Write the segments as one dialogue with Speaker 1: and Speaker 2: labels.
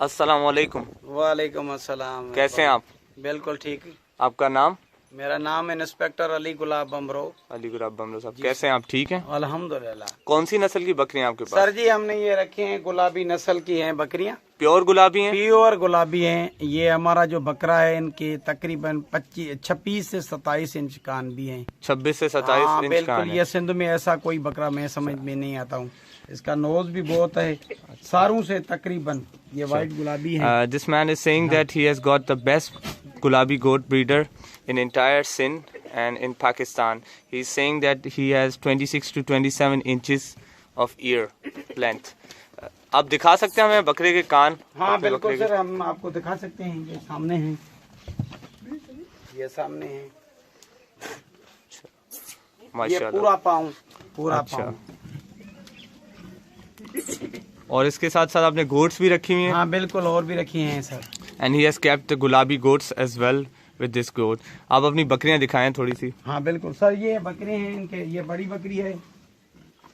Speaker 1: अस्सलाम वालेकुम।
Speaker 2: वालेकुम अस्सलाम।
Speaker 1: कैसे हैं आप?
Speaker 2: बिल्कुल ठीक।
Speaker 1: आपका नाम?
Speaker 2: मेरा नाम है इंस्पेक्टर अली गुलाब बमरो।
Speaker 1: अली गुलाब बमरो साहब, कैसे हैं आप? ठीक हैं?
Speaker 2: अल्हम्दुलिल्लाह।
Speaker 1: कौन सी नस्ल की बकरियां आपके पास?
Speaker 2: सर जी हमने ये रखे हैं, गुलाबी नस्ल की हैं बकरियां।
Speaker 1: प्योर गुलाबी हैं?
Speaker 2: प्योर गुलाबी हैं। ये हमारा जो बकरा है इनके तकरीबन 26 से 27 इंच कान भी हैं।
Speaker 1: 26 से 27 इंच
Speaker 2: बिल्कुल।
Speaker 1: कान है।
Speaker 2: ये सिंध में ऐसा कोई बकरा मैं समझ में नहीं आता हूँ। इसका नोज भी बहुत है, सारों से तकरीबन ये वाइट गुलाबी है।
Speaker 1: This man is saying that he has got the best Gulabi goat breeder in entire Sindh and in Pakistan. He is saying that he has 26 to 27 inches of ear length. आप दिखा सकते हैं हमें बकरे के कान?
Speaker 2: हाँ
Speaker 1: अपने
Speaker 2: बिल्कुल
Speaker 1: बकरे
Speaker 2: सर, हम आपको दिखा सकते हैं। ये सामने हैं, ये सामने हैं। ये
Speaker 1: माशाल्लाह।
Speaker 2: पूरा पाँव, पूरा
Speaker 1: अच्छा।
Speaker 2: पाँव।
Speaker 1: और इसके साथ साथ आपने गोट्स भी रखी हुई हैं?
Speaker 2: हाँ बिल्कुल, और भी रखी हैं sir.
Speaker 1: And he has kept the Gulabi goats as well with this goat. आप अपनी बकरियां दिखाएं थोड़ी सी।
Speaker 2: हाँ बिल्कुल सर, ये बकरे हैं इनके। ये बड़ी बकरी है,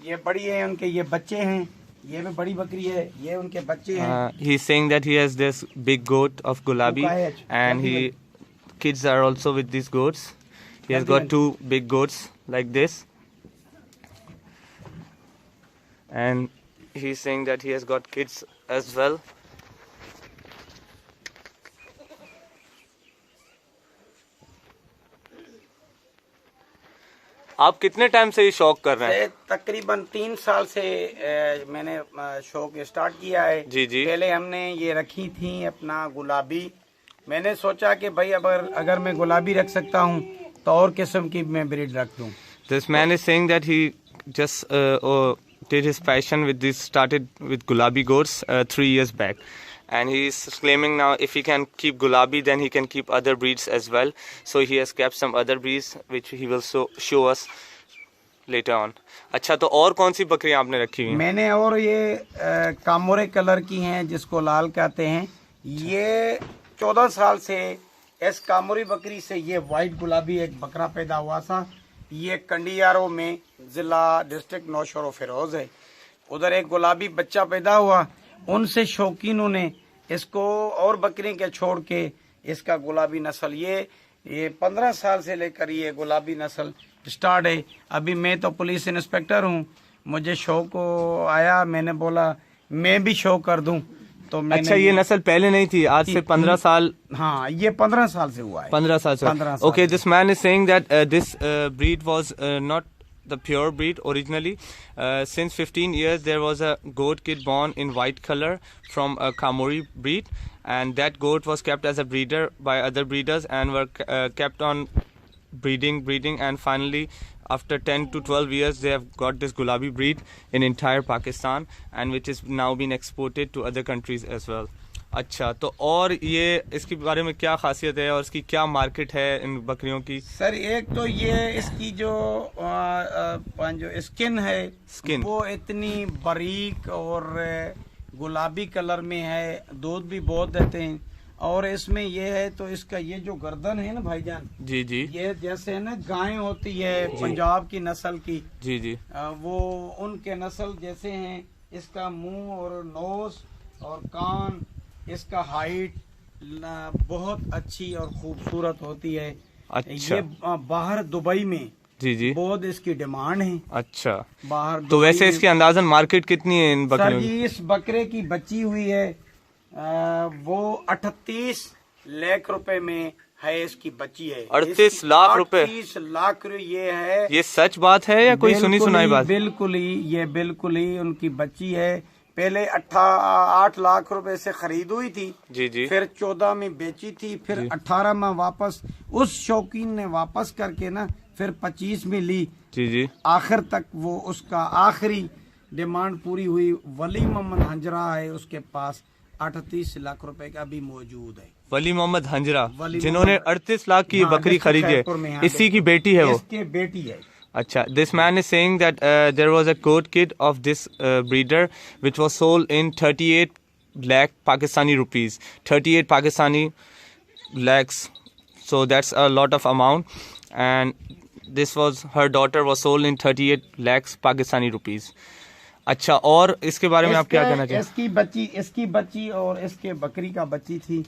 Speaker 2: ये बड़ी है। उनके ये बच्चे हैं। ये भी बड़ी बकरी है, ये उनके बच्चे हैं।
Speaker 1: He is saying that he has this big goat of Gulabi and he kids are also with these goats. He has got 2 big goats like this. And he is saying that he has got kids as well. आप कितने time से ये शौक कर रहे हैं?
Speaker 2: तकरीबन 3 साल से मैंने शौक स्टार्ट किया है।
Speaker 1: जी जी।
Speaker 2: पहले हमने ये रखी थी अपना गुलाबी। मैंने सोचा कि भाई अगर मैं गुलाबी रख सकता हूँ तो और किस्म की मैं ब्रीड रख दूँ।
Speaker 1: This man is saying that he just did his passion with this, started with Gulabi goats 3 years back. And he is claiming now if he can keep Gulabi, then he can keep other breeds as well. So he has kept some other breeds which he will show us later on. अच्छा, तो और कौन सी बकरियां आपने रखी हुई हैं?
Speaker 2: मैंने और ये कामोरे कलर की हैं जिसको लाल कहते हैं। ये 14 साल से इस कामोरी बकरी से ये वाइट गुलाबी एक बकरा पैदा हुआ था। ये कंडियारो में जिला डिस्ट्रिक्ट नौशेरा फिरोज है। उधर एक गुलाबी बच्चा पैदा हुआ। उनसे शौकीनों ने इसको और बकरी के छोड़ के इसका गुलाबी नस्ल ये 15 साल से लेकर ये गुलाबी नस्ल स्टार्ट है। अभी मैं तो पुलिस इंस्पेक्टर हूँ, मुझे शौक आया, मैंने बोला मैं भी शौक कर दूं। तो मैंने
Speaker 1: अच्छा, ये नस्ल पहले नहीं थी, आज से 15 साल?
Speaker 2: हाँ, ये 15 साल से हुआ है।
Speaker 1: 15 साल से। Okay, this man is saying that this breed was not the pure breed originally. Since 15 years there was a goat kid born in white color from a Kamori breed, and that goat was kept as a breeder by other breeders and were kept on breeding, and finally after 10 to 12 years they have got this Gulabi breed in entire Pakistan, and which is now been exported to other countries as well. अच्छा, तो और ये इसके बारे में क्या खासियत है और इसकी क्या मार्केट है इन बकरियों की? सर,
Speaker 2: एक तो ये इसकी जो स्किन है, वो इतनी बारीक और गुलाबी कलर में है। दूध भी बहुत देते हैं। और इसमें ये है तो इसका ये जो गर्दन है ना भाईजान,
Speaker 1: जी जी,
Speaker 2: ये जैसे ना गाय होती है पंजाब की नस्ल की,
Speaker 1: जी जी,
Speaker 2: वो उनके नस्ल जैसे हैं। इसका मुंह और नोज और कान, इसका हाइट बहुत अच्छी और खूबसूरत होती है।
Speaker 1: अच्छा।
Speaker 2: ये बाहर दुबई में
Speaker 1: जी जी
Speaker 2: बहुत इसकी डिमांड है।
Speaker 1: अच्छा,
Speaker 2: बाहर
Speaker 1: तो वैसे इसकी अंदाजन मार्केट कितनी है इन बकरियों की?
Speaker 2: सर जी, इस बकरे की बची हुई है वो 38 लाख रुपए में है। इसकी बची है
Speaker 1: 38 लाख रुपए?
Speaker 2: 38 लाख ये है।
Speaker 1: ये सच बात है या कोई सुनी सुनाई बात?
Speaker 2: बिल्कुल ही, ये बिल्कुल ही उनकी बची है। पहले 8 लाख रुपए से खरीद हुई थी।
Speaker 1: जी जी।
Speaker 2: फिर 14 में बेची थी, फिर 18 में वापस उस शौकीन ने वापस करके ना फिर 25 में ली।
Speaker 1: जी जी।
Speaker 2: आखिर तक वो उसका आखिरी डिमांड पूरी हुई। वली मोहम्मद हंजरा है उसके पास, 38 लाख रुपए का भी मौजूद है।
Speaker 1: वली मोहम्मद हंजरा, जिन्होंने 38 लाख की बकरी खरीदी है, इसी की बेटी है वो?
Speaker 2: इसकी बेटी है।
Speaker 1: Acha, this man is saying that there was a goat kid of this breeder which was sold in 38 lakh Pakistani rupees. 38 Pakistani lakhs. So that's a lot of amount. And this was, her daughter was sold in 38 lakhs Pakistani rupees. अच्छा, और इसके बारे में आप क्या कहना चाहेंगे?
Speaker 2: इसकी बच्ची और इसके बकरी का बच्ची थी।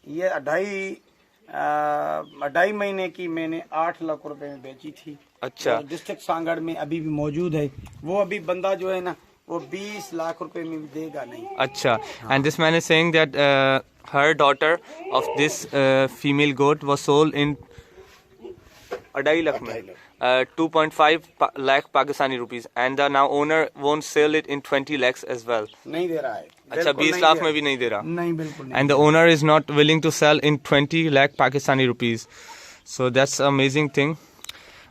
Speaker 2: ये अढ़ाई महीने की मैंने 8 लाख रुपए में बेची थी।
Speaker 1: अच्छा,
Speaker 2: डिस्ट्रिक्ट सांगड़ में अभी भी मौजूद है। वो अभी बंदा जो है ना वो 20 लाख रुपए में भी देगा नहीं।
Speaker 1: अच्छा, and this man is saying that her daughter of this female goat was sold in 2.5 lakh में 2.5 lakh Pakistani rupees, and the now owner won't sell it in 20 lakhs as well.
Speaker 2: नहीं दे रहा है।
Speaker 1: अच्छा, 20 लाख में भी नहीं दे रहा।
Speaker 2: नहीं, बिल्कुल नहीं।
Speaker 1: And the owner is not willing to sell in 20 lakh Pakistani rupees. So that's amazing thing.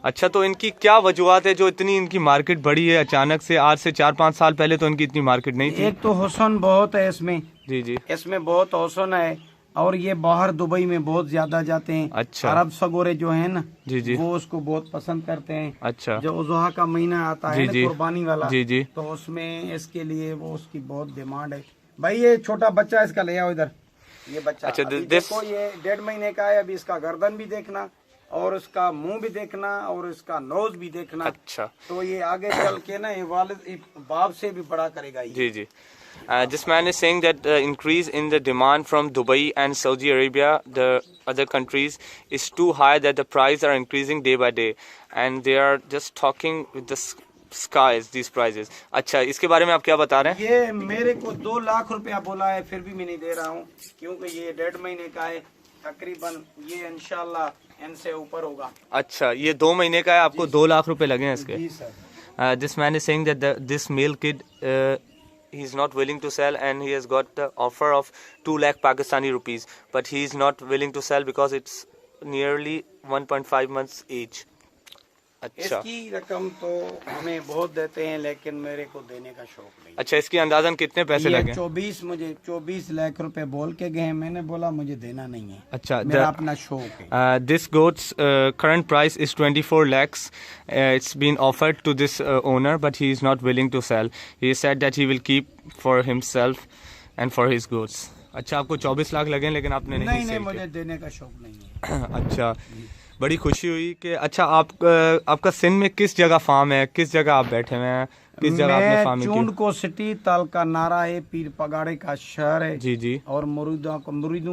Speaker 1: अच्छा, तो इनकी क्या वजूहत है जो इतनी इनकी मार्केट बढ़ी है अचानक से? आज से 4-5 साल पहले तो इनकी इतनी मार्केट नहीं थी।
Speaker 2: एक तो हुस्न बहुत है इसमें।
Speaker 1: जी जी,
Speaker 2: इसमें बहुत हुस्न है, और ये बाहर दुबई में बहुत ज्यादा जाते हैं।
Speaker 1: अच्छा,
Speaker 2: अरब सगोरे जो है ना,
Speaker 1: जी जी,
Speaker 2: वो उसको बहुत पसंद करते हैं।
Speaker 1: अच्छा,
Speaker 2: जो उज़हा का महीना आता है
Speaker 1: जी,
Speaker 2: ना, कुर्बानी वाला,
Speaker 1: जी जी,
Speaker 2: तो उसमें इसके लिए वो उसकी बहुत डिमांड है। भाई ये छोटा बच्चा इसका ले आओ इधर। ये बच्चा
Speaker 1: अच्छा,
Speaker 2: अभी देखो, ये 1.5 महीने का है। अभी इसका गर्दन भी देखना, और इसका मुंह भी देखना, और इसका नोज भी देखना।
Speaker 1: अच्छा,
Speaker 2: तो ये आगे चल के ना ये वालिद बाप से भी बड़ा करेगा ये।
Speaker 1: जी जी। This man is saying that the increase in the demand from Dubai and Saudi Arabia, the other countries, is too high that the prices are increasing day by day, and they are just talking with the skies these prices. अच्छा, इसके बारे में आप क्या बता रहे हैं?
Speaker 2: ये मेरे को 2 लाख रुपया बोला है, फिर भी मैं नहीं दे रहा हूँ, क्योंकि ये 1.5 महीने का है तकरीबन। ये इंशाल्लाह इनसे ऊपर होगा।
Speaker 1: अच्छा, ये 2 महीने का है, आपको 2 लाख रुपए लगे हैं इसके?
Speaker 2: जी sir.
Speaker 1: This man is saying that this male kid he is not willing to sell, and he has got the offer of 2 lakh Pakistani rupees, but he is not willing to sell because it's nearly 1.5 months age. अच्छा,
Speaker 2: इसकी रकम तो हमें बहुत देते हैं, लेकिन मेरे को देने का शौक नहीं।
Speaker 1: अच्छा, इसकी अंदाजन कितने पैसे लगे?
Speaker 2: 24 लाख रुपए बोल के गए। मैंने बोला मुझे देना नहीं है।
Speaker 1: अच्छा,
Speaker 2: मेरा अपना शौक है।
Speaker 1: This goat's current price is 24 lakhs. It's been offered to this owner, but he is not willing to sell. He said that he will keep for himself and for his goats. अच्छा, आपको 24 लाख लगे, लेकिन आपने
Speaker 2: नहीं, मुझे देने का शौक नहीं है।
Speaker 1: अच्छा, बड़ी खुशी हुई कि अच्छा, आपका सिंध में किस जगह फार्म है, किस जगह आप बैठे हुए हैं, किस जगह आपने फार्मिंग की?
Speaker 2: चूंड को सिटी ताल का नारा है, पीर पगाड़े का शहर है।
Speaker 1: जी जी,
Speaker 2: और मुरीदों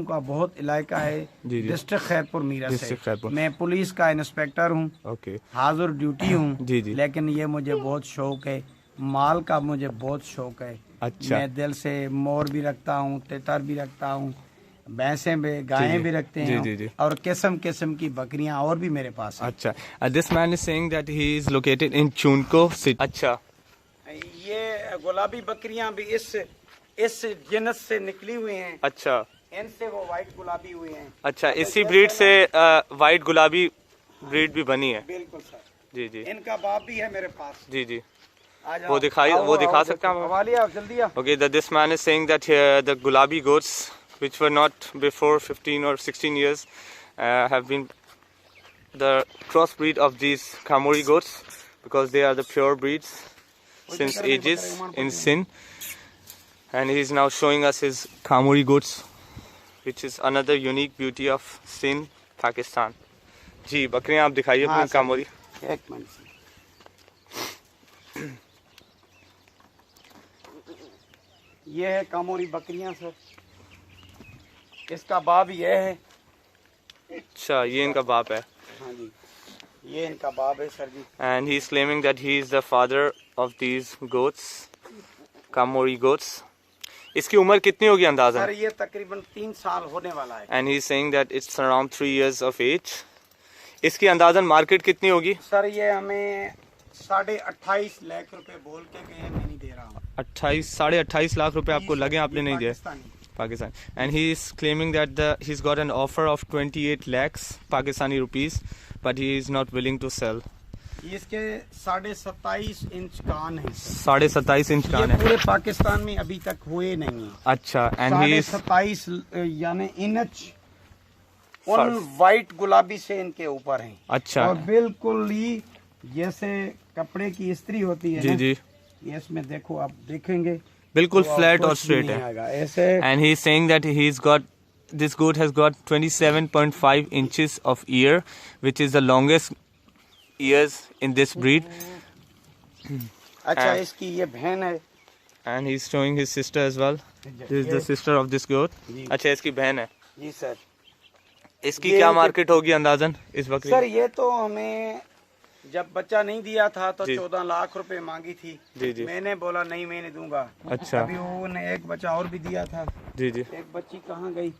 Speaker 2: का बहुत इलाका है।
Speaker 1: जी जी,
Speaker 2: डिस्ट्रिक्ट खैरपुर मीरत
Speaker 1: डिस्ट्रिक्ट खैरपुर।
Speaker 2: मैं पुलिस का इंस्पेक्टर हूँ।
Speaker 1: ओके,
Speaker 2: हाजिर ड्यूटी हूँ।
Speaker 1: जी जी,
Speaker 2: लेकिन ये मुझे बहुत शौक है, माल का मुझे बहुत शौक है।
Speaker 1: अच्छा, मैं
Speaker 2: दिल से मोर भी रखता हूँ, तितर भी रखता हूँ, भैंसें भी, गायें भी रखते हैं।
Speaker 1: जी जी, और
Speaker 2: किस्म किस्म की बकरियां और भी मेरे पास हैं।
Speaker 1: अच्छा, this man is saying that he is located in Chunko city. अच्छा,
Speaker 2: ये गुलाबी बकरियां भी इस जिनस से निकली हुई हैं।
Speaker 1: अच्छा,
Speaker 2: इनसे वो वाइट गुलाबी हुई हैं।
Speaker 1: अच्छा, इसी ब्रीड से वाइट गुलाबी ब्रीड भी बनी है?
Speaker 2: बिल्कुल सर।
Speaker 1: जी जी,
Speaker 2: इनका बाप भी है मेरे पास।
Speaker 1: जी जी,
Speaker 2: वो
Speaker 1: दिखा सकते हैं आप?
Speaker 2: जल्दी आओ।
Speaker 1: Okay, this man is saying that the gulabi goats, which were not before 15 or 16 years, have been the crossbreed of these Kamori goats, because they are the pure breeds since ages in Sindh. And he is now showing us his Kamori goats, which is another unique beauty of Sindh, Pakistan. जी, बकरियां आप दिखाइए अपनी कामोरी।
Speaker 2: एक minute. ये है कामोरी बकरियां sir. इसका बाप ये है।
Speaker 1: अच्छा, ये इनका बाप है?
Speaker 2: हाँ जी, ये इनका बाप है sir ji.
Speaker 1: And he is claiming that he is the father of these goats, Kamori goats. इसकी उम्र कितनी होगी अंदाज़ा?
Speaker 2: सर ये तकरीबन 3 साल होने वाला है।
Speaker 1: And he is saying that it's around 3 years of age. इसकी अंदाज़न मार्केट कितनी होगी?
Speaker 2: सर ये हमें 28.5 लाख रुपए बोल के गए, मैं नहीं दे रहा हूँ।
Speaker 1: 28.5 लाख रुपए आपको लगे, आपने नहीं दिए? Pakistan. And he is claiming that he's got an offer of 28 lakhs Pakistani rupees, but he is not willing to sell.
Speaker 2: इसके 27.5 इंच कान है।
Speaker 1: 27.5 इंच कान है?
Speaker 2: पूरे पाकिस्तान में अभी तक हुए नहीं है।
Speaker 1: अच्छा, and he is
Speaker 2: 27 यानी इंच उन वाइट गुलाबी से इनके ऊपर हैं।
Speaker 1: अच्छा,
Speaker 2: और बिल्कुल ही जैसे कपड़े की इस्त्री होती है।
Speaker 1: जी जी,
Speaker 2: ये इसमें देखो, आप देखेंगे
Speaker 1: बिल्कुल फ्लैट और स्ट्रेट है।
Speaker 2: ऐसे।
Speaker 1: And he is saying that this goat has got 27.5 inches of ear, which is the longest ears in this breed.
Speaker 2: अच्छा इसकी ये बहन है।
Speaker 1: And he's showing his sister as well. This is the sister of this goat.
Speaker 2: जी।
Speaker 1: अच्छा इसकी बहन है।
Speaker 2: जी sir.
Speaker 1: इसकी क्या मार्केट होगी अंदाजन इस बकरी
Speaker 2: सर ये तो हमें जब बच्चा नहीं दिया था तो
Speaker 1: जी।
Speaker 2: 14 लाख रुपए मांगी थी।
Speaker 1: जी जी।
Speaker 2: मैंने बोला नहीं मैं नहीं दूंगा।
Speaker 1: अच्छा।
Speaker 2: अभी उन्होंने एक बच्चा और भी दिया था।
Speaker 1: जी जी।
Speaker 2: एक बच्ची कहाँ गई?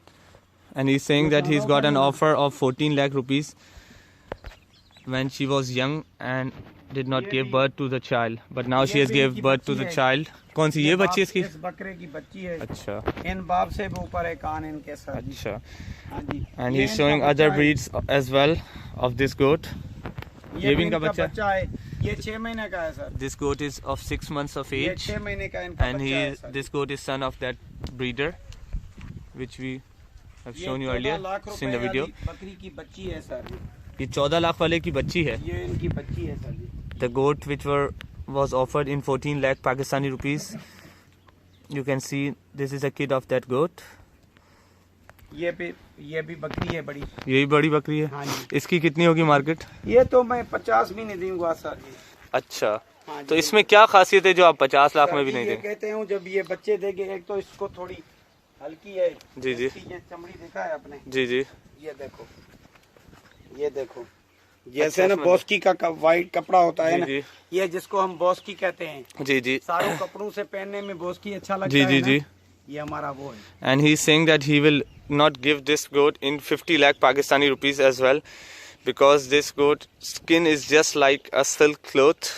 Speaker 1: And he's saying that he's got an offer of 14 lakh rupees when she was young and did not give birth to the child, but now she has gave birth to the child. कौन सी ये बच्ची इसकी?
Speaker 2: इस बकरे की बच्ची है।
Speaker 1: अच्छा
Speaker 2: इन बाप से भी ऊपर है कान इनके सर।
Speaker 1: अच्छा।
Speaker 2: हाँ जी।
Speaker 1: And
Speaker 2: ये
Speaker 1: he's
Speaker 2: इनका
Speaker 1: showing
Speaker 2: बच्चा
Speaker 1: other
Speaker 2: है।
Speaker 1: breeds as well of this goat. ये भी इनका बच्चा
Speaker 2: है। ये 6 महीने का है sir.
Speaker 1: This goat is of 6 months of
Speaker 2: ये
Speaker 1: age
Speaker 2: 6 महीने का इनका
Speaker 1: and
Speaker 2: बच्चा है sir.
Speaker 1: this goat is son of that breeder which we have
Speaker 2: ये
Speaker 1: shown you
Speaker 2: 14
Speaker 1: earlier
Speaker 2: lakh
Speaker 1: in the
Speaker 2: रुपए
Speaker 1: video.
Speaker 2: वाली बकरी की बच्ची है सर।
Speaker 1: ये 14 लाख वाले की बच्ची है।
Speaker 2: ये इनकी बच्ची है sir ji.
Speaker 1: The goat which was offered in 14 lakh Pakistani rupees. You can see this is a kid of that goat.
Speaker 2: ये भी बकरी है बड़ी।
Speaker 1: यही बड़ी बकरी है।
Speaker 2: हाँ जी।
Speaker 1: इसकी कितनी होगी मार्केट?
Speaker 2: ये तो मैं 50 भी नहीं दूंगा सर जी।
Speaker 1: अच्छा।
Speaker 2: हाँ जी।
Speaker 1: तो इसमें क्या खासियत है जो आप 50 लाख में भी नहीं
Speaker 2: ये
Speaker 1: देंगे?
Speaker 2: कहते हूँ जब ये बच्चे देंगे एक तो इसको थोड़ी हल्की है।
Speaker 1: जी जी।
Speaker 2: इसकी ये चमड़ी देखा है आपने?
Speaker 1: जी जी।
Speaker 2: ये देखो जैसे ना बॉस्की का वाइट कपड़ा होता है ना,
Speaker 1: जी।
Speaker 2: ये जिसको हम बॉस्की कहते हैं।
Speaker 1: जी जी।
Speaker 2: सारों कपड़ों से पहनने में बॉस्की अच्छा लगता
Speaker 1: जी
Speaker 2: है
Speaker 1: जी
Speaker 2: ना?
Speaker 1: जी।
Speaker 2: ये हमारा वो है।
Speaker 1: And he is saying that he will not give this goat in 50 lakh Pakistani rupees as well because this goat skin is just like a silk cloth.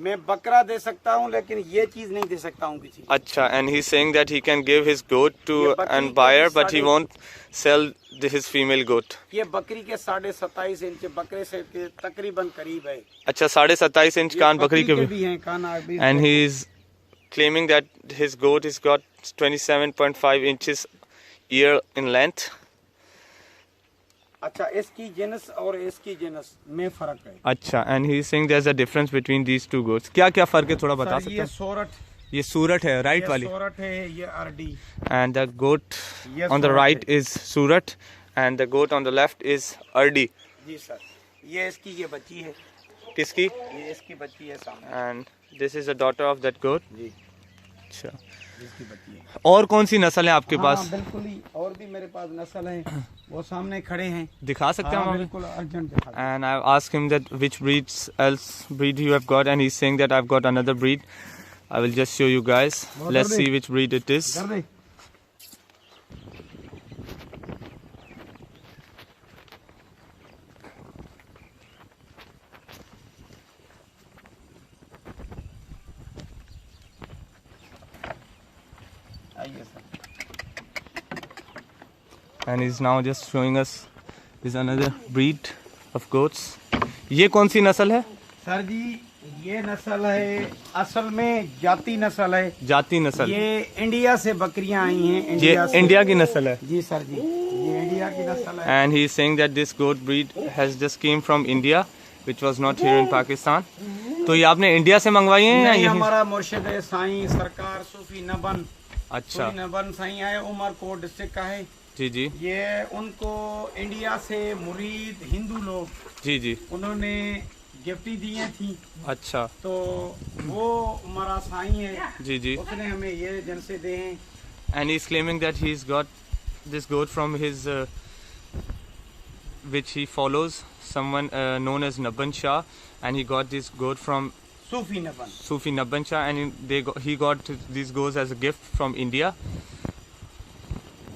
Speaker 2: मैं बकरा दे सकता हूँ लेकिन ये चीज नहीं दे सकता हूँ किसी को।
Speaker 1: अच्छा। And he's saying that he can give his goat to
Speaker 2: ये बकरी
Speaker 1: an
Speaker 2: के
Speaker 1: buyer but he
Speaker 2: साढ़े-
Speaker 1: won't sell his female goat.
Speaker 2: ये बकरी के 27.5 इंच बकरे से के तकरीबन करीब है।
Speaker 1: अच्छा 27.5 इंच
Speaker 2: ये
Speaker 1: कान बकरी के भी।
Speaker 2: भी हैं कान भी।
Speaker 1: And he is claiming that his goat has got 27.5 inches ear in length.
Speaker 2: अच्छा इसकी जिनस और इसकी जिनस में फर्क है।
Speaker 1: अच्छा। And he is saying there's a difference between these two goats. क्या क्या फर्क है थोड़ा बता
Speaker 2: सर
Speaker 1: सकते
Speaker 2: ये
Speaker 1: हैं?
Speaker 2: सोरठ,
Speaker 1: ये सूरत है राइट वाली।
Speaker 2: सोरठ है, ये अरडी।
Speaker 1: And the goat
Speaker 2: ये
Speaker 1: on the
Speaker 2: सूरत
Speaker 1: right
Speaker 2: है।
Speaker 1: is Surat and the goat on the left is Ardi.
Speaker 2: जी सर। ये इसकी ये बच्ची है।
Speaker 1: किसकी?
Speaker 2: ये इसकी बच्ची है सामने।
Speaker 1: And this is the daughter of that goat.
Speaker 2: जी
Speaker 1: अच्छा।
Speaker 2: इसकी बच्ची है।
Speaker 1: और कौन सी नस्ल है आपके पास?
Speaker 2: हाँ, बिल्कुल ही और भी मेरे पास नस्ल है, वो सामने खड़े हैं।
Speaker 1: दिखा सकते हैं
Speaker 2: हाँ,
Speaker 1: हम हमें?
Speaker 2: बिल्कुल अर्जेंट दिखा दो।
Speaker 1: And I've asked him that which breed you have got and he's saying that I've got another breed. I will just show you guys.
Speaker 2: बहुत
Speaker 1: Let's
Speaker 2: दर्द है।
Speaker 1: see which breed it is.
Speaker 2: कर दे। आइए sir.
Speaker 1: And he's now just showing us is another breed of goats. ये कौन सी नस्ल है?
Speaker 2: Sir जी ये नस्ल है, असल में जाती नस्ल है।
Speaker 1: जाती नस्ल।
Speaker 2: ये इंडिया से बकरियां आई हैं।
Speaker 1: ये
Speaker 2: इंडिया से।
Speaker 1: इंडिया की नस्ल है।
Speaker 2: जी सर जी, ये इंडिया की नस्ल है।
Speaker 1: And he is saying that this goat breed has just came from India, which was not here in Pakistan. तो ये आपने इंडिया से मंगवाई है या
Speaker 2: नहीं,
Speaker 1: यहीं?
Speaker 2: हमारा मुर्शिद है साईं सरकार सूफी नबन।
Speaker 1: अच्छा।
Speaker 2: सूफी नबन साईं आए, उमरकोट डिस्ट्रिक्ट का है।
Speaker 1: जी जी।
Speaker 2: ये उनको इंडिया से मुरीद हिंदू लोग
Speaker 1: जी जी।
Speaker 2: उन्होंने गिफ्टी दिए थी,
Speaker 1: अच्छा।
Speaker 2: तो वो हमारा साईं है,
Speaker 1: जी जी।
Speaker 2: उसने हमें ये जलसे दे हैं।
Speaker 1: And he's claiming that he's got this goat from his which he follows, someone known as Naban Shah, and he got this goat from
Speaker 2: Sufi नबन।
Speaker 1: Sufi Naban Shah, and he got these goats as a gift from India.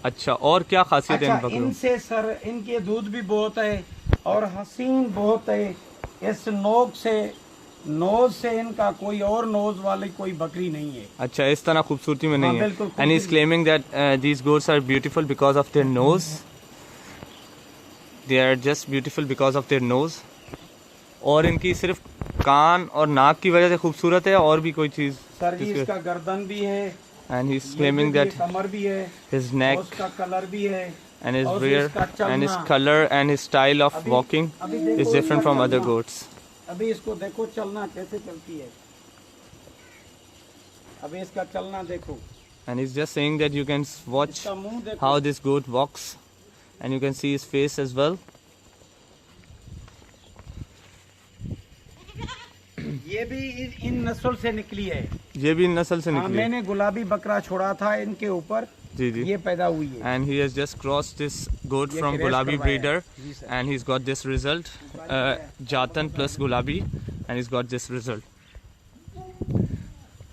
Speaker 1: अच्छा, और क्या खासियत है इन
Speaker 2: अच्छा,
Speaker 1: बकरियों?
Speaker 2: इनसे sir इनके दूध भी बहुत है और हसीन बहुत है। इस नोक से नोज से इनका कोई और नोज वाली कोई बकरी नहीं है।
Speaker 1: अच्छा, इस तरह खूबसूरती में नहीं है।
Speaker 2: बिल्कुल
Speaker 1: And he's claiming that these goats are beautiful because of their nose. They are just beautiful because of their nose. और इनकी सिर्फ कान और नाक की वजह से खूबसूरत है, और भी कोई चीज?
Speaker 2: सर जी इसका गर्दन भी है,
Speaker 1: And he's
Speaker 2: ये
Speaker 1: claiming
Speaker 2: भी
Speaker 1: that
Speaker 2: कमर भी है,
Speaker 1: his neck
Speaker 2: उसका कलर भी है,
Speaker 1: and his
Speaker 2: और
Speaker 1: rear
Speaker 2: इसका
Speaker 1: and his
Speaker 2: चलना।
Speaker 1: color and his style of
Speaker 2: अभी-
Speaker 1: walking
Speaker 2: अभी देखो
Speaker 1: is different
Speaker 2: इसका
Speaker 1: from other
Speaker 2: चलना।
Speaker 1: goats.
Speaker 2: अभी इसको देखो चलना कैसे चलती है, अभी इसका चलना देखो,
Speaker 1: And he's just saying that you can watch
Speaker 2: इसका मुंह देखो।
Speaker 1: how this goat walks, and you can see his face as well.
Speaker 2: ये भी इन नस्ल से निकली है।
Speaker 1: ये भी इन नस्ल से
Speaker 2: हाँ,
Speaker 1: निकली है।
Speaker 2: मैंने गुलाबी बकरा छोड़ा था इनके ऊपर,
Speaker 1: जी जी।
Speaker 2: ये पैदा हुई है।
Speaker 1: And he has just crossed this goat
Speaker 2: ये
Speaker 1: from
Speaker 2: क्रैश
Speaker 1: Gulabi
Speaker 2: करवाया है।
Speaker 1: breeder,
Speaker 2: जी sir.
Speaker 1: and he's got this result, Jatan plus Gulabi, and he's got this result.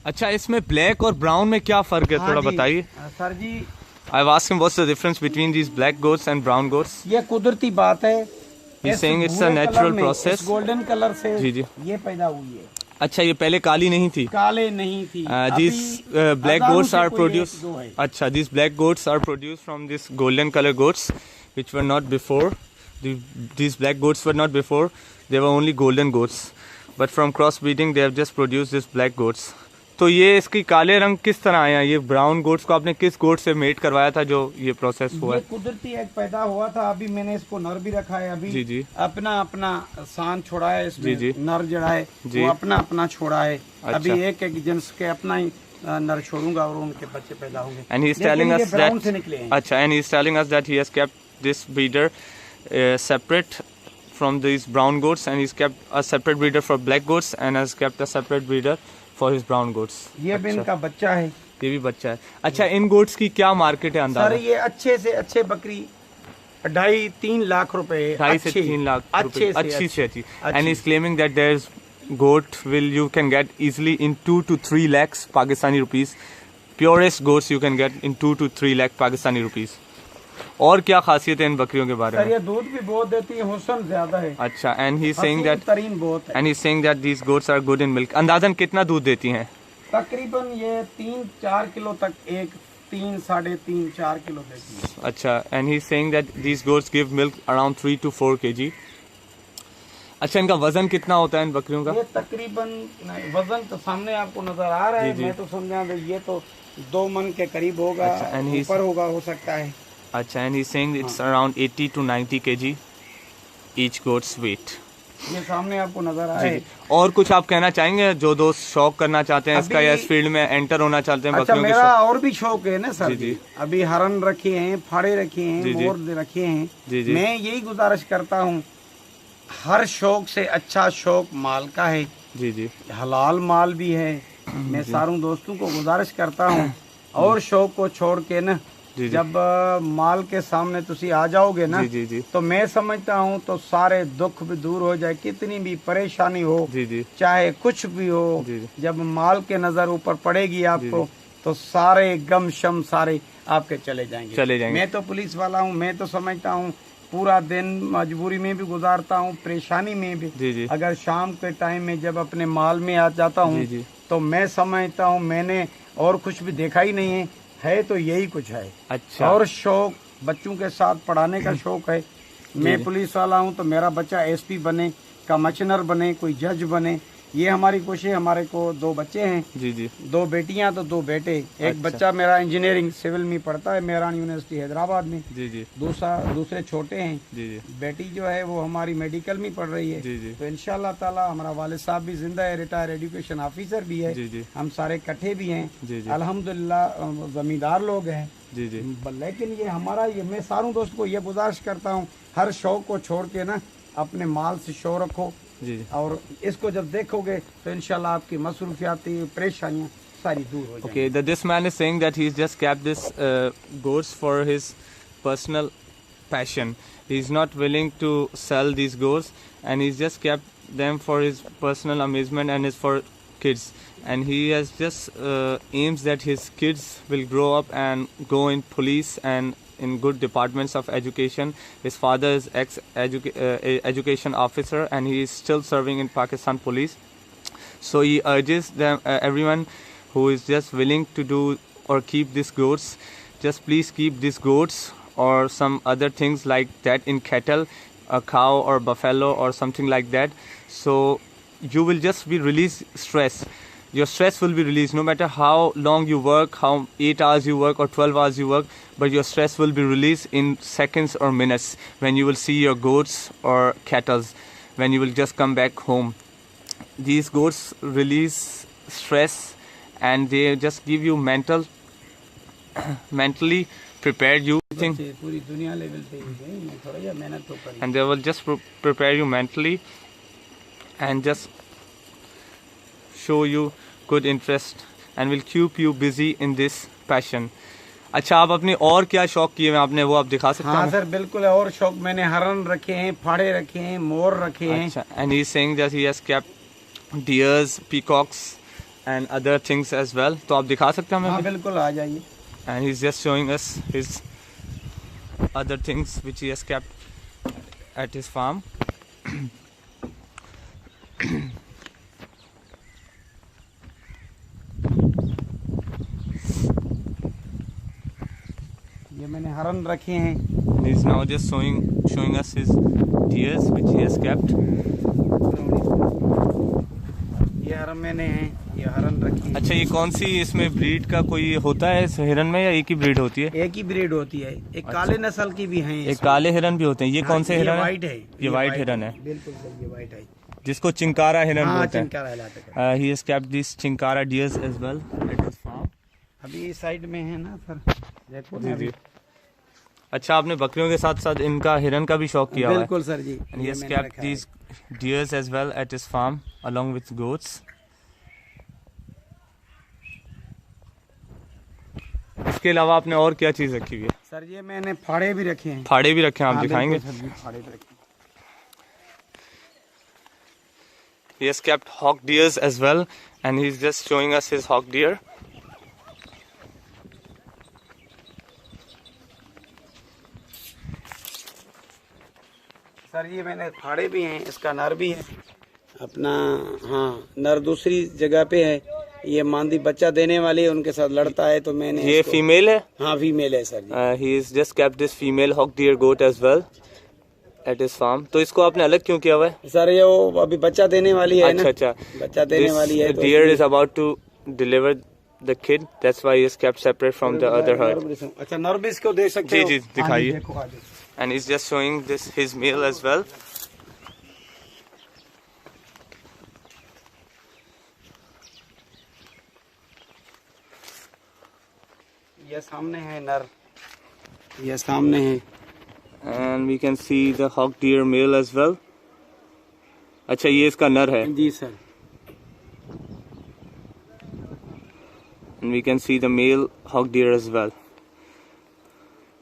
Speaker 1: अच्छा, इसमें ब्लैक और ब्राउन में क्या फर्क है,
Speaker 2: हाँ
Speaker 1: थोड़ा
Speaker 2: जी,
Speaker 1: बताइए।
Speaker 2: Sir ji,
Speaker 1: I've asked him what's the difference between these black goats and brown goats.
Speaker 2: ये कुदरती बात है।
Speaker 1: He's
Speaker 2: इस
Speaker 1: saying it's a
Speaker 2: भूरे
Speaker 1: natural
Speaker 2: कलर में,
Speaker 1: process.
Speaker 2: इस गोल्डन कलर से
Speaker 1: जी जी।
Speaker 2: ये पैदा हुई है।
Speaker 1: अच्छा, ये पहले काली नहीं थी।
Speaker 2: काले नहीं थी।
Speaker 1: These black
Speaker 2: हजारों
Speaker 1: goats
Speaker 2: से
Speaker 1: are
Speaker 2: कोई
Speaker 1: produced.
Speaker 2: एक दो है।
Speaker 1: अच्छा, these black goats are produced from this golden color goats, which were not before. These black goats were not before. They were only golden goats. But from crossbreeding, they have just produced this black goats. तो ये इसकी काले रंग किस तरह आया? ये brown goats को आपने किस गोट से मेट करवाया था जो ये प्रोसेस हुआ
Speaker 2: ये
Speaker 1: है?
Speaker 2: कुदरती एक पैदा हुआ था। अभी मैंने इसको नर भी रखा है। अभी
Speaker 1: जी जी।
Speaker 2: अपना अपना सान छोड़ा है इसमें।
Speaker 1: जी जी।
Speaker 2: नर जड़ा है
Speaker 1: जी।
Speaker 2: वो अपना अपना छोड़ा है।
Speaker 1: अच्छा।
Speaker 2: अभी एक एक जिन्स के अपना ही नर छोड़ूंगा और उनके बच्चे पैदा होंगे।
Speaker 1: And he's
Speaker 2: लेकिन
Speaker 1: telling
Speaker 2: ये
Speaker 1: us
Speaker 2: ब्राउन
Speaker 1: that
Speaker 2: से निकले हैं।
Speaker 1: अच्छा, and he's telling us that he has kept this breeder separate from these brown goats, and he's kept a separate breeder for black goats and has kept a separate breeder for his brown goats.
Speaker 2: ये भी इनका बच्चा है।
Speaker 1: ये भी बच्चा है। अच्छा, इन गोट्स की क्या मार्केट है
Speaker 2: सर
Speaker 1: अंदाजा?
Speaker 2: ये अच्छे से अच्छे बकरी 2.5-3 लाख रुपए।
Speaker 1: 2.5 से 3 लाख रुपए, अच्छी से अच्छी। And he's claiming that there's goat you can get easily in 2 to 3 lakhs Pakistani rupees. Purest goats you can get in 2 to 3 lakh Pakistani rupees. और क्या खासियत है इन बकरियों के बारे
Speaker 2: सर
Speaker 1: में?
Speaker 2: ये दूध भी बहुत देती है, हुस्न ज्यादा है।
Speaker 1: अच्छा, and he's saying that
Speaker 2: तरीन बहुत है।
Speaker 1: and he's saying that these goats are good in milk. अंदाजन कितना दूध देती हैं?
Speaker 2: तकरीबन ये 3-4 किलो तक, 3-3.5-4 किलो देती है।
Speaker 1: अच्छा, and he's saying that these goats give milk around 3 to 4 kg. अच्छा, इनका वजन कितना होता है इन बकरियों का?
Speaker 2: ये तकरीबन वजन तो सामने आपको नजर आ रहा है।
Speaker 1: जी, जी।
Speaker 2: मैं तो समझा ये तो 2 मन के करीब होगा।
Speaker 1: अच्छा, and he's-
Speaker 2: ऊपर होगा, हो सकता है।
Speaker 1: अच्छा, and he's saying it's around 80 to 90 kg each goat's weight.
Speaker 2: ये सामने आपको नजर
Speaker 1: जी,
Speaker 2: आए।
Speaker 1: जी। और कुछ आप कहना चाहेंगे जो दोस्त शौक करना चाहते हैं इसका
Speaker 2: अभी-
Speaker 1: या इस फील्ड में एंटर होना चाहते हैं
Speaker 2: अच्छा,
Speaker 1: बकरियों के
Speaker 2: मेरा
Speaker 1: शौक?
Speaker 2: और भी शौक है ना सर
Speaker 1: जी,
Speaker 2: जी।
Speaker 1: जी।
Speaker 2: अभी हरन रखे हैं, फाड़े रखे हैं,
Speaker 1: जी, जी।
Speaker 2: मोर रखे हैं।
Speaker 1: जी, जी।
Speaker 2: मैं यही गुजारिश करता हूँ, हर शौक से अच्छा शौक माल का है।
Speaker 1: जी जी।
Speaker 2: हलाल माल भी है। मैं सारों दोस्तों को गुजारिश करता हूँ और शौक को छोड़ के ना,
Speaker 1: जी, जी।
Speaker 2: जब माल के सामने तुसी आ जाओगे ना,
Speaker 1: जी, जी, जी।
Speaker 2: तो मैं समझता हूँ तो सारे दुख भी दूर हो जाए, कितनी भी परेशानी हो,
Speaker 1: जी जी।
Speaker 2: चाहे कुछ भी हो।
Speaker 1: जी, जी।
Speaker 2: जब माल के नजर ऊपर पड़ेगी आपको, तो सारे गम शम सारे आपके चले जाएंगे। मैं तो पुलिस वाला हूँ, मैं तो समझता हूँ पूरा दिन मजबूरी में भी गुजारता हूँ, परेशानी में भी।
Speaker 1: जी, जी।
Speaker 2: अगर शाम के टाइम में जब अपने माल में आ जाता हूँ,
Speaker 1: जी, जी।
Speaker 2: तो मैं समझता हूँ मैंने और कुछ भी देखा ही नहीं है तो यही कुछ है।
Speaker 1: अच्छा।
Speaker 2: और शौक बच्चों के साथ पढ़ाने का शौक है। मैं पुलिस वाला हूँ तो मेरा बच्चा एसपी बने, कमिश्नर बने, कोई जज बने, ये हमारी कोशिश। हमारे को 2 बच्चे हैं।
Speaker 1: जी जी।
Speaker 2: 2 बेटियां तो 2 बेटे। एक
Speaker 1: अच्छा।
Speaker 2: बच्चा मेरा इंजीनियरिंग सिविल में पढ़ता है मेहरान यूनिवर्सिटी हैदराबाद में।
Speaker 1: जी जी।
Speaker 2: दूसरे छोटे हैं।
Speaker 1: जी जी।
Speaker 2: बेटी जो है वो हमारी मेडिकल में पढ़ रही है।
Speaker 1: जी, जी।
Speaker 2: तो इंशाल्लाह ताला हमारा वालिद साहब भी जिंदा है, रिटायर एजुकेशन ऑफिसर भी है।
Speaker 1: जी, जी।
Speaker 2: हम सारे इकट्ठे भी हैं।
Speaker 1: जी, जी।
Speaker 2: अल्हम्दुलिल्लाह जमींदार लोग हैं।
Speaker 1: जी जी।
Speaker 2: लेकिन ये हमारा मैं सारों दोस्त को ये गुजारिश करता हूँ, हर शौक को छोड़ के ना अपने माल से शौक रखो।
Speaker 1: जी जी।
Speaker 2: और इसको जब देखोगे तो इंशाल्लाह आपकी मसरूफियाती परेशानियां सारी दूर हो जाएंगी।
Speaker 1: Okay, this man is saying that he's just kept this goats for his personal passion. He's not willing to sell these goats, and he's just kept them for his personal amusement and is for kids. And he has just aims that his kids will grow up and go in police and in good departments of education. His father is ex-education officer, and he is still serving in Pakistan Police. So he urges them, everyone who is just willing to do or keep these goats, just please keep these goats or some other things like that in cattle, a cow or buffalo or something like that. So you will just be released stress. Your stress will be released no matter how long you work, how 8 hours you work or 12 hours you work, but your stress will be released in seconds or minutes when you will see your goats or cattle, when you will just come back home. These goats release stress and they just give you mentally prepared you think,
Speaker 2: पूरी दुनिया level पे ही है, मैं थोड़ा जा मेहनत तो करी।
Speaker 1: and they will just prepare you mentally and just show you good interest and will keep you busy in this passion. अच्छा, आप अपने और क्या शौक किए हैं आपने, वो आप दिखा सकते हैं?
Speaker 2: हाँ सर, बिल्कुल है। और शौक मैंने हरन रखे हैं, फाड़े रखे हैं, मोर रखे हैं।
Speaker 1: अच्छा, and he is saying that he has kept deers, peacocks and other things as well. तो आप दिखा सकते हैं हमें?
Speaker 2: हाँ बिल्कुल, आ जाइए।
Speaker 1: And he's just showing us his other things which he has kept at his farm.
Speaker 2: ये मैंने हरन रखे हैं।
Speaker 1: And he's now just showing us his deers which he has kept.
Speaker 2: ये हरन मैंने हैं, ये हरन रखी है।
Speaker 1: अच्छा, ये कौन सी इसमें ब्रीड का कोई होता है इस हिरन में, या एक ही ब्रीड होती है?
Speaker 2: एक ही ब्रीड होती है। एक काले नस्ल की भी हैं।
Speaker 1: एक काले हिरन भी होते हैं। ये कौन से हिरन है?
Speaker 2: वाइट है।
Speaker 1: ये वाइट हिरन है।
Speaker 2: बिल्कुल सही, ये वाइट है,
Speaker 1: जिसको चिंकारा हिरन बोलते हैं।
Speaker 2: चिंकारा इलाका है।
Speaker 1: He has kept these chinkara deers as well at his farm.
Speaker 2: अभी इस साइड में है ना सर, देखो
Speaker 1: जी
Speaker 2: ना
Speaker 1: जी।
Speaker 2: अभी।
Speaker 1: अच्छा, आपने बकरियों के साथ साथ इनका हिरन का भी शौक किया हुआ है?
Speaker 2: बिल्कुल सर जी।
Speaker 1: And he
Speaker 2: ये
Speaker 1: has
Speaker 2: मैंने
Speaker 1: kept
Speaker 2: रखा है।
Speaker 1: these deers as well at his farm along with goats. इसके अलावा आपने और क्या चीज रखी हुई है?
Speaker 2: सर ये मैंने फाड़े भी रखे हैं।
Speaker 1: फाड़े भी रखे हैं, आप
Speaker 2: हाँ,
Speaker 1: दिखाएंगे?
Speaker 2: बिल्कुल सर जी, फाड़े भी रखे हैं।
Speaker 1: He has kept hawk deers as well, and he's just showing us his hawk deer.
Speaker 2: Sir ये मैंने फाड़े भी हैं, इसका नर भी है अपना। हाँ, नर दूसरी जगह पे है। ये मांदी बच्चा देने वाली है, उनके साथ लड़ता है, तो मैंने
Speaker 1: ये फीमेल है?
Speaker 2: हाँ फीमेल है sir ji.
Speaker 1: He has just kept this female hawk deer goat as well at his farm. तो इसको आपने अलग क्यों किया हुआ है?
Speaker 2: सर ये वो अभी बच्चा देने वाली है ना।
Speaker 1: अच्छा,
Speaker 2: बच्चा देने वाली है।
Speaker 1: This deer is about to deliver the kid. That's why he is kept separate from the other herd.
Speaker 2: अच्छा, नर भी इसको दे सकते
Speaker 1: जी
Speaker 2: हो?
Speaker 1: जी, दिखाइए।
Speaker 2: देखो, आ जाओ।
Speaker 1: And he's just showing this his male as well.
Speaker 2: ये सामने है नर, ये सामने है।
Speaker 1: And we can see the hawk deer male as well. अच्छा, ये इसका नर है।
Speaker 2: जी sir.
Speaker 1: And we can see the male hawk deer as well.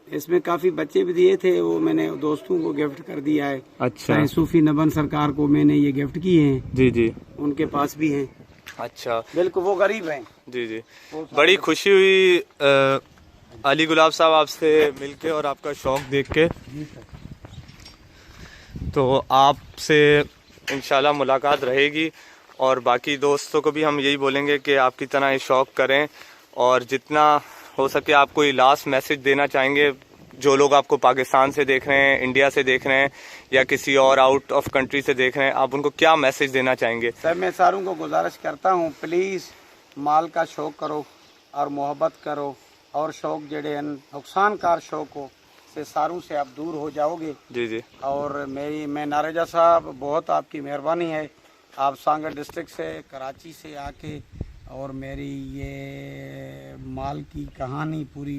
Speaker 2: इसमें काफी बच्चे भी दिए थे, वो मैंने दोस्तों को गिफ्ट कर दिया है।
Speaker 1: अच्छा,
Speaker 2: सूफी नबन सरकार को मैंने ये गिफ्ट किए हैं।
Speaker 1: जी जी।
Speaker 2: उनके पास भी हैं।
Speaker 1: अच्छा,
Speaker 2: बिल्कुल, वो गरीब हैं।
Speaker 1: जी जी। बड़ी खुशी हुई अली गुलाब साहब आपसे मिलके और आपका शौक देख के।
Speaker 2: जी सर।
Speaker 1: तो आपसे इंशाल्लाह मुलाकात रहेगी, और बाकी दोस्तों को भी हम यही बोलेंगे कि आपकी तरह ये शौक करें, और जितना हो सके आप कोई लास्ट मैसेज देना चाहेंगे जो लोग आपको पाकिस्तान से देख रहे हैं, इंडिया से देख रहे हैं, या किसी और आउट ऑफ कंट्री से देख रहे हैं, आप उनको क्या मैसेज देना चाहेंगे?
Speaker 2: सर मैं सारों को गुजारिश करता हूँ, प्लीज़ माल का शौक करो और मोहब्बत करो, और शौक जड़े नुकसानकार शौक हो से सारों से आप दूर हो जाओगे।
Speaker 1: जी जी।
Speaker 2: और मैं नारेजा साहब, बहुत आपकी मेहरबानी है, आप सांगड़ डिस्ट्रिक्ट से, कराची से आके और मेरी ये माल की कहानी पूरी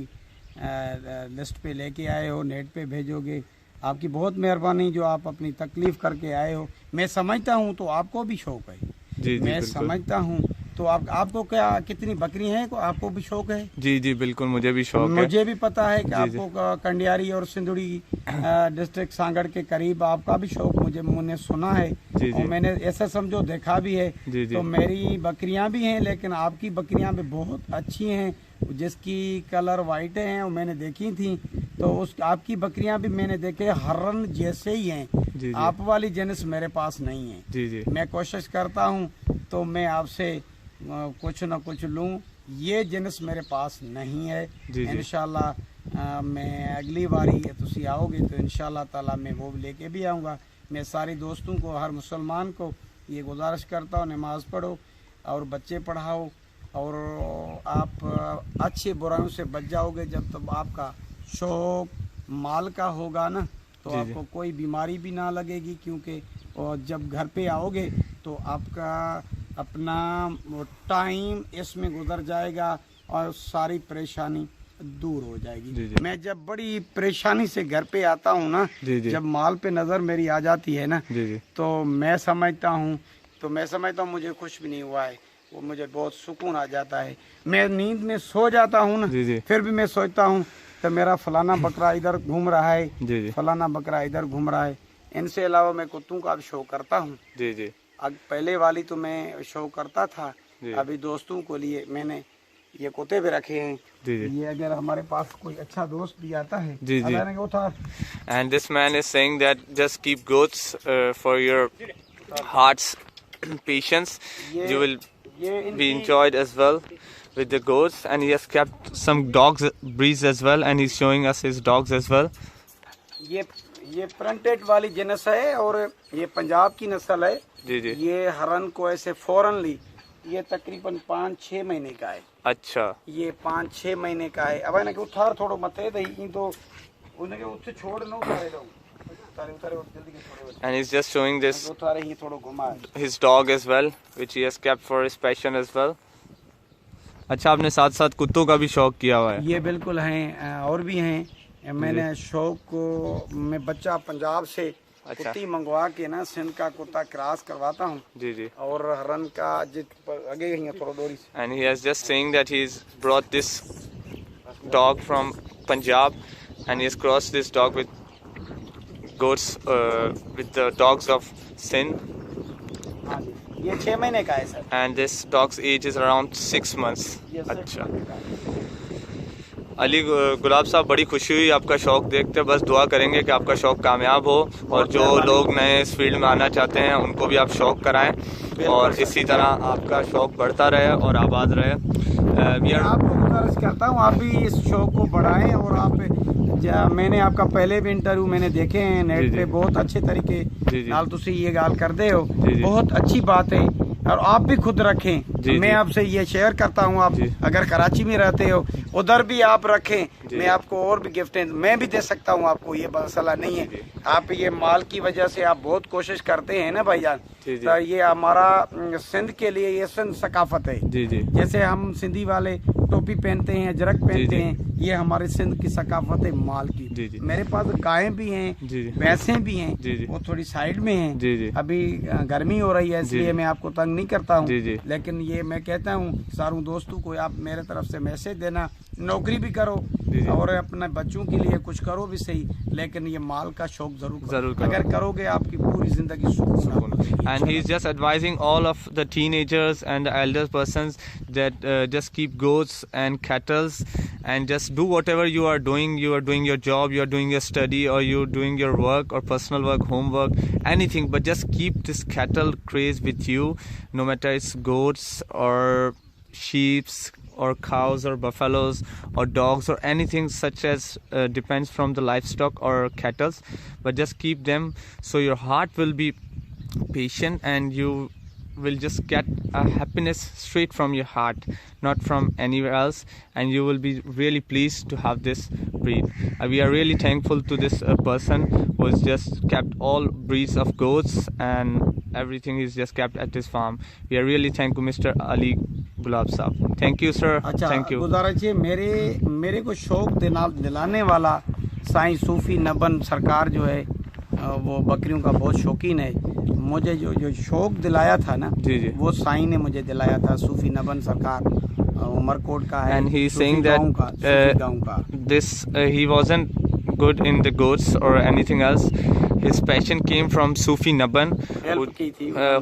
Speaker 2: लिस्ट पे लेके आए हो, नेट पे भेजोगे। आपकी बहुत मेहरबानी जो आप अपनी तकलीफ करके आए हो। मैं समझता हूँ तो आपको भी शौक है।
Speaker 1: जी जी,
Speaker 2: मैं समझता हूँ तो आपको क्या कितनी बकरी हैं, आपको भी शौक है?
Speaker 1: जी जी बिल्कुल, मुझे भी शौक है।
Speaker 2: मुझे भी पता है कि
Speaker 1: जी,
Speaker 2: आपको कंडियारी और सिंधुड़ी डिस्ट्रिक्ट सांगड़ के करीब आपका भी शौक मैंने सुना है।
Speaker 1: जी,
Speaker 2: और मैंने ऐसा समझो देखा भी है।
Speaker 1: जी, जी।
Speaker 2: तो मेरी बकरियां भी हैं, लेकिन आपकी बकरियां भी बहुत अच्छी हैं, जिसकी कलर वाइट है और मैंने देखी थी। तो उस आपकी बकरियां भी मैंने देखे हरन जैसे ही हैं।
Speaker 1: जी, जी।
Speaker 2: आप वाली जिनस मेरे पास नहीं है।
Speaker 1: जी जी।
Speaker 2: मैं कोशिश करता हूँ तो मैं आपसे कुछ न कुछ लूँ। ये जिनस मेरे पास नहीं है।
Speaker 1: जी, जी।
Speaker 2: इंशाल्लाह मैं अगली बारी तुसी आओगे तो इंशाल्लाह ताला मैं वो लेके भी आऊँगा। मैं सारे दोस्तों को, हर मुसलमान को ये गुजारिश करता हूँ, नमाज़ पढ़ो और बच्चे पढ़ाओ, और आप अच्छे बुराइयों से बच जाओगे। जब तक आपका शौक माल का होगा ना, तो
Speaker 1: जी, जी।
Speaker 2: आपको कोई बीमारी भी ना लगेगी, क्योंकि और जब घर पे आओगे तो आपका अपना टाइम इसमें गुजर जाएगा और सारी परेशानी दूर हो जाएगी।
Speaker 1: जी, जी।
Speaker 2: मैं जब बड़ी परेशानी से घर पे आता हूँ ना,
Speaker 1: जी, जी।
Speaker 2: जब माल पे नज़र मेरी आ जाती है ना,
Speaker 1: जी, जी।
Speaker 2: तो मैं समझता हूँ मुझे कुछ भी नहीं हुआ है। वो मुझे बहुत सुकून आ जाता है। मैं नींद में सो जाता हूँ ना,
Speaker 1: जी जी
Speaker 2: फिर भी मैं सोचता हूँ तो मेरा फलाना बकरा इधर घूम रहा है,
Speaker 1: जी जी
Speaker 2: फलाना बकरा इधर घूम रहा है। इनसे अलावा मैं कुत्तों का भी शो करता हूँ।
Speaker 1: जी जी
Speaker 2: अब पहले वाली तो मैं शो करता था,
Speaker 1: जी।
Speaker 2: अभी दोस्तों को लिए मैंने ये कुत्ते भी रखे हैं।
Speaker 1: जी जी।
Speaker 2: ये अगर हमारे पास कोई अच्छा दोस्त भी आता है,
Speaker 1: जी जी।
Speaker 2: वो था
Speaker 1: And this man is saying that just keep goats for your heart's patience.
Speaker 2: ये
Speaker 1: You will
Speaker 2: ये
Speaker 1: be
Speaker 2: इनकी
Speaker 1: enjoyed as well with the goats. And he has kept some dogs breeds as well, and he's showing us his dogs as well.
Speaker 2: ये printed वाली जिनस है और ये पंजाब की नस्ल है।
Speaker 1: जी जी।
Speaker 2: ये हरन को ऐसे फौरन ली, ये तकरीबन 5-6 महीने का है।
Speaker 1: अच्छा।
Speaker 2: ये 5-6 महीने का है। अब ना कि उठार थोड़ो मते दही तो उनके उससे छोड़ न उतारे दो, उतारे उतारे जल्दी के छोड़े।
Speaker 1: And he's just showing this
Speaker 2: उतारे ही थोड़ो घुमा
Speaker 1: his dog as well, which he has kept for his passion as well. अच्छा, आपने साथ साथ कुत्तों का भी शौक किया हुआ है?
Speaker 2: ये बिल्कुल हैं, और भी हैं। मैंने शौक को मैं बच्चा पंजाब से कुत्ती मंगवा के ना सिंध का कुत्ता क्रॉस करवाता हूँ।
Speaker 1: जी जी।
Speaker 2: और हरन का आगे ही थोड़ा दूरी से।
Speaker 1: And he has just saying that he's brought this dog from Punjab and he has crossed this dog with goats with the dogs of Sindh.
Speaker 2: हाँ जी, ये 6 महीने का है sir.
Speaker 1: And this dog's age is around 6 months. अच्छा। अली गुलाब साहब, बड़ी खुशी हुई आपका शौक देखते। बस दुआ करेंगे कि आपका शौक कामयाब हो और जो लोग नए इस फील्ड में आना चाहते हैं उनको भी आप शौक कराएं और इसी तरह आपका शौक बढ़ता रहे और आबाद रहे।
Speaker 2: आपको गुजारिश करता हूँ आप भी इस शौक को बढ़ाएं और आप मैंने आपका पहले भी इंटरव्यू मैंने देखे हैं नेट पे, बहुत अच्छे तरीके नाल तुसी ये गाल करते हो, बहुत अच्छी बात है और आप भी खुद रखें। मैं आपसे ये शेयर करता हूँ, आप अगर कराची में रहते हो उधर भी आप रखें, मैं आपको और भी गिफ्ट मैं भी दे सकता हूँ आपको, ये मसला नहीं है। आप ये माल की वजह से आप बहुत कोशिश करते हैं ना भाईजान, तो ये हमारा सिंध के लिए ये सिंध सकाफत है। जैसे हम सिंधी वाले टोपी पहनते हैं, अजरक पहनते हैं, ये हमारे सिंध की सकाफत है माल की। मेरे पास गायें भी हैं, भैंसे भी हैं, वो थोड़ी साइड में हैं। अभी गर्मी हो रही है इसलिए मैं आपको तंग नहीं करता हूँ, लेकिन ये मैं कहता हूँ सारों दोस्तों को आप मेरे तरफ से मैसेज देना, नौकरी भी करो और अपने बच्चों के लिए कुछ करो भी सही, लेकिन ये माल का शौक जरूर करो। अगर करोगे आपकी पूरी जिंदगी सुकून।
Speaker 1: And he is just advising all of the teenagers and the elder persons that just keep goats and cattle and just do whatever you are doing your job, you are doing your study, or you're doing your work or personal work, homework, anything, but just keep this cattle craze with you, no matter it's goats or sheeps or cows or buffaloes or dogs or anything such as depends from the livestock or cattle, but just keep them so your heart will be patient and you will just get a happiness straight from your heart, not from anywhere else, and you will be really pleased to have this breed. We are really thankful to this person who has just kept all breeds of goats and everything is just kept at his farm. We are really thankful Mr. Ali Gulab Saab. Thank you sir. Thank you.
Speaker 2: गुजारिश है मेरे को शौक दिलाने वाला साईं सूफी नबन सरकार जो है वो बकरियों का बहुत शौकीन है। मुझे जो शौक दिलाया था ना, वो साईं ने मुझे दिलाया था। सूफी नबन सरकार उमरकोट का है।
Speaker 1: And he is saying that this he wasn't good in the goats or anything else. His passion came from Sufi Naban,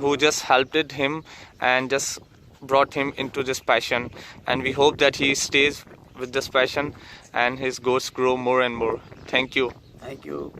Speaker 1: who just helped him and just brought him into this passion. And we hope that he stays with this passion and his goats grow more and more. Thank you.
Speaker 2: Thank you.